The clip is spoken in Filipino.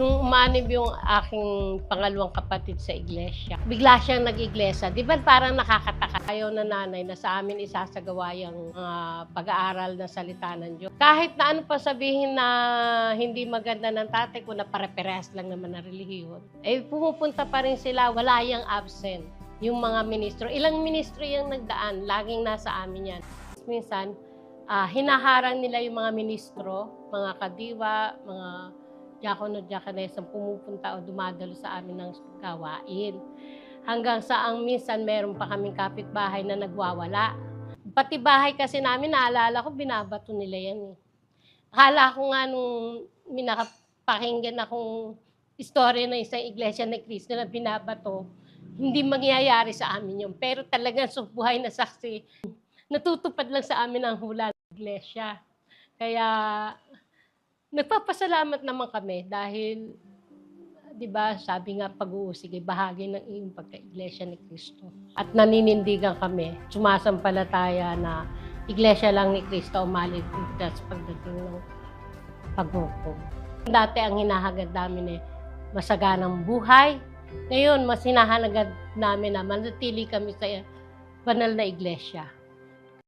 Nung umanib yung aking pangalawang kapatid sa iglesia, bigla siyang nag-iglesia. Di ba parang nakakataka? Ayaw na nanay na sa amin isasagawa yung pag-aaral na salita ng Diyos. Kahit na ano pa sabihin na hindi maganda ng tatay ko na pare-parehas lang naman na relihiyon, eh pumupunta pa rin sila, wala yung absent. Yung mga ministro, ilang ministro yung nagdaan, laging nasa amin yan. Minsan, hinaharang nila yung mga ministro, mga kadiwa, mga diakono, diakonesa pumupunta o dumadalo sa amin ng gawain. Hanggang sa ang minsan meron pa kaming kapitbahay na nagwawala. Pati bahay kasi namin, naalala ko, binabato nila yan eh. Akala ko nga nung minakapakinggan akong istorya ng isang iglesia ni Cristo na binabato, hindi mangyayari sa amin yun. Pero talagang buhay na saksi, natutupad lang sa amin ang hula ng iglesia. Kaya nagpapasalamat naman kami dahil, di ba, sabi nga pag-uusig ay bahagi ng iyong pagka-iglesia ni Cristo. At naninindigan kami, sumasampalataya na iglesia lang ni Cristo umaligtas pagdating ng paghukom. Dati ang hinahagad namin masaganang buhay. Ngayon, mas hinahagad namin na manatili kami sa banal na iglesia.